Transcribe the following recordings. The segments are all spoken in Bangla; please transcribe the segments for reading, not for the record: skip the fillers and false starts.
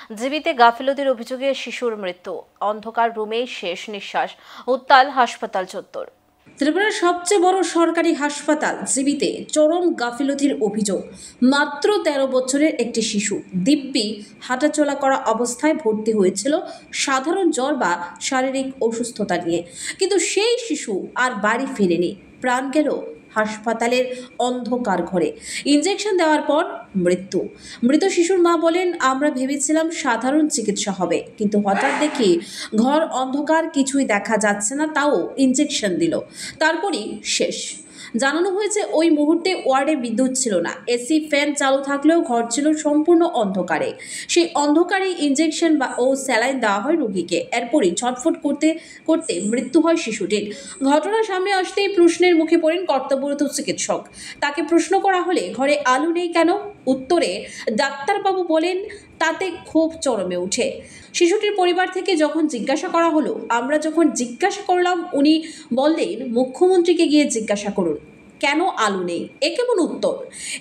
জীবিতে গাফিলতির অভিযোগে শিশুর মৃত্যু, অন্ধকার রুমে শেষ নিঃশ্বাস, উত্তাল হাসপাতাল চত্বর। ত্রিপুরার সবচেয়ে বড় সরকারি হাসপাতাল জীবিতে চরম গাফিলতির অভিযোগ। মাত্র ১৩ বছরের একটি শিশু দিব্যি হাঁটাচলা করা অবস্থায় ভর্তি হয়েছিল সাধারণ জ্বর বা শারীরিক অসুস্থতা নিয়ে, কিন্তু সেই শিশু আর বাড়ি ফেরেনি। প্রাণ গেল হাসপাতালের অন্ধকার ঘরে। ইনজেকশন দেওয়ার পর মৃত্যু। মৃত শিশুর মা বলেন, আমরা ভেবেছিলাম সাধারণ চিকিৎসা হবে, কিন্তু হঠাৎ দেখি ঘর অন্ধকার, কিছুই দেখা যাচ্ছে না, তাও ইনজেকশন দিল, তারপরই শেষ। জানানো হয়েছে ওই মুহূর্তে ওয়ার্ডে বিদ্যুৎ ছিল না, এসি ফ্যান চালু থাকলেও ঘর ছিল সম্পূর্ণ অন্ধকারে। সেই অন্ধকারে ইনজেকশন ও স্যালাইন দেওয়া হয় রোগীকে। এরপরই ছটফট করতে করতে মৃত্যু হয় শিশুটির। ঘটনা সামনে আসতেই প্রশ্নের মুখে পড়েন কর্তব্যরত চিকিৎসক। তাকে প্রশ্ন করা হলে ঘরে আলো নেই কেন, উত্তরে ডাক্তারবাবু বলেন তাতে ক্ষোভ চরমে ওঠে। শিশুটির পরিবার থেকে যখন জিজ্ঞাসা করা হলো, আমরা যখন জিজ্ঞাসা করলাম, উনি বললেন মুখ্যমন্ত্রীকে গিয়ে জিজ্ঞাসা করুন কেন আলো নেই। এ কেমন উত্তর?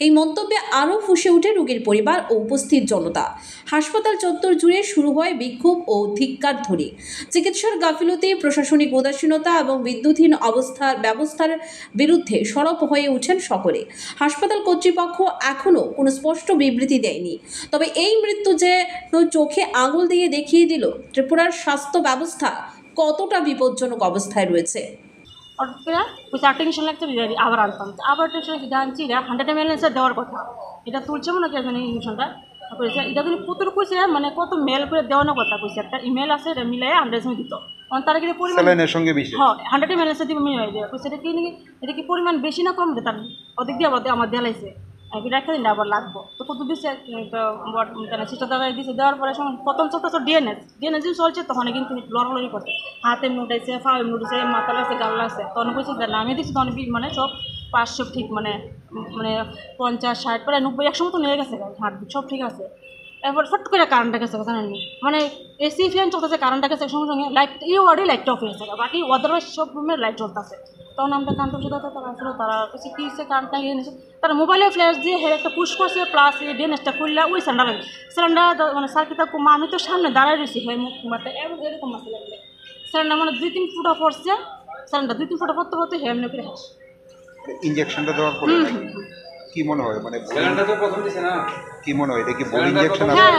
এই মন্তব্যে আরও ফুঁসে ওঠে রোগীর পরিবার ও উপস্থিত জনতা। হাসপাতাল চত্বর জুড়ে শুরু হয় বিক্ষোভ ও ধিক্কার ধ্বনি। চিকিৎসার গাফিলতি, প্রশাসনিক উদাসীনতা এবং বিদ্যুৎহীন ব্যবস্থার বিরুদ্ধে সরব হয়ে ওঠেন সকলে। হাসপাতাল কর্তৃপক্ষ এখনও কোনো স্পষ্ট বিবৃতি দেয়নি, তবে এই মৃত্যু যে চোখে আঙুল দিয়ে দেখিয়ে দিল ত্রিপুরার স্বাস্থ্য ব্যবস্থা কতটা বিপজ্জনক অবস্থায় রয়েছে। টেনশন লাগছে, আবার আনতাম, আবার টেনশন জানছি 100 ml দেওয়ার কথা, এটা তুলছে মনে কি ইঞ্জেকশনটা করেছে, এটা কিন্তু পুতুর কইছে, মানে কত মেল করে দেওয়ানোর কথা কইছে, একটা ইমেল আছে, এটা মিলাই 100 দিত, তারা কিন্তু পরিমাণ 100 ml দিব মিলাই দেওয়া কইছে। এটা কি পরিমাণ বেশি না কম, তার অধিক দিয়ে আমার দেওয়ালাইছে, রেখে দিন আবার লাগবো, তো কত দিচ্ছে সিস্টার দাবাই দিচ্ছে। দেওয়ার পরে প্রথম চলতেছে ডিএনএস চলছে, তখন কিন্তু লড়ালড়ি করছে, হাতে এমনি উঠাইছে, পা এমনি উঠেছে, মাথা লাগছে, গাল লাগছে, তখন কইছে আমি দিচ্ছি, তখন মানে সব 500 ঠিক, মানে 50, 60, প্রায় 90, 100 মতো নিয়ে গেছে, হাত সব ঠিক আছে। এরপর ফট করে কারেন্টটা গেছে, জানেন, মানে এসি ফ্যান চলতেছে, কারেন্টটা গেছে, সঙ্গে সঙ্গে লাইট, এই ওয়ার্ডে লাইটটা অফ হয়েছে, বাকি ওয়াদারওয়াইজ সব রুমের লাইট জ্বলতেছে। তখন আমরা কারেন্টের সাথে তারা আসলে তারা কিছু কী হচ্ছে, কারেন্টটা গিয়ে নিয়েছে, তারা মোবাইলে ফ্ল্যাশ দিয়ে একটা পুশ করছে, প্লাস এই ডিএনএসটা খুললে ওই সিলিন্ডার মানে সার্কিটটা কমা, আমি তো সামনে দাঁড়ায় রয়েছি, হ্যাঁ মুখ মারতে এরকম মাসে লাগলে সিলিন্ডার মানে 2-3 ফুটা পড়ছে, সিলিন্ডার 2-3 ফুটা পড়তে পড়তে হ্যাঁ এমনি করে হাস। ইনজেকশনটা দেওয়ার পরে কি মনে হয়, মানে তো প্রথম দিছে না, কি মনে হয় এটা কি ভুল ইনজেকশন? হ্যাঁ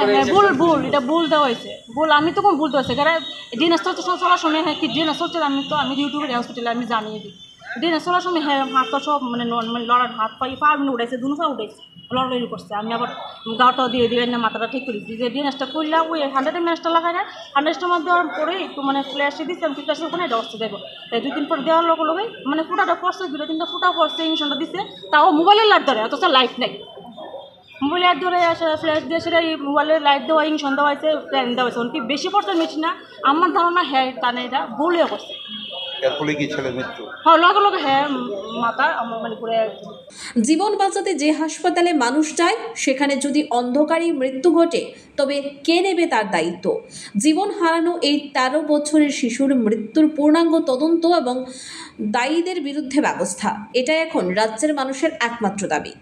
ভুল, এটা ভুল দেওয়া হয়েছে, ভুল। আমি তো কোন ভুল দেওয়া হয়েছে, কারণ ডিএনএস চলছে, চলার সময় হ্যাঁ কি ডিএনএস চলছে, আমি ইউটিউবের হসপিটালে আমি জানিয়ে দিই, ডিএনএস চলার সময় হ্যাঁ হাতটা সব মানে লড়ার হাত পা এমনি উঠেছে, দুনো পা উঠেছে, লড়ালড়ি করছে। আমি আবার গাওটাও দিয়ে না মাথাটা ঠিক করে দিচ্ছি, যে ডিএনএসটা করলাম ওই 100 ml লাগাই না, 100 ml দেওয়ার পরে একটু মানে ফ্ল্যাশে দিচ্ছি, আমি ফ্ল্যাশের ওখানে এটা অবস্থা দেবো, তাই 2-3 পর দেওয়ার লগে মানে ফুটাটা পড়ছে, 2-3টা ফুটা পড়ছে, ইঞ্জেকশনটা দিচ্ছে, তাও মোবাইলের লাইট ধরে, অথচ লাইট নেই, মোবাইল লাইট ধরে আসে, ফ্ল্যাশ দিয়ে সেটা এই মোবাইলের লাইট দেওয়া, ইঞ্জেকশন দেওয়া হয়েছে, প্ল্যান দেওয়া হয়েছে, কি বেশি পড়ছে মেশিন না, আমার ধারণা হ্যাঁ তানে এটা ভুলও করছে। জীবন বাঁচাতে যে হাসপাতালে মানুষ যায়, সেখানে যদি অন্ধকারে মৃত্যু ঘটে, তবে কে নেবে তার দায়িত্ব? জীবন হারানো এই 13 বছরের শিশুর মৃত্যুর পূর্ণাঙ্গ তদন্ত এবং দায়ীদের বিরুদ্ধে ব্যবস্থা, এটা এখন রাজ্যের মানুষের একমাত্র দাবি।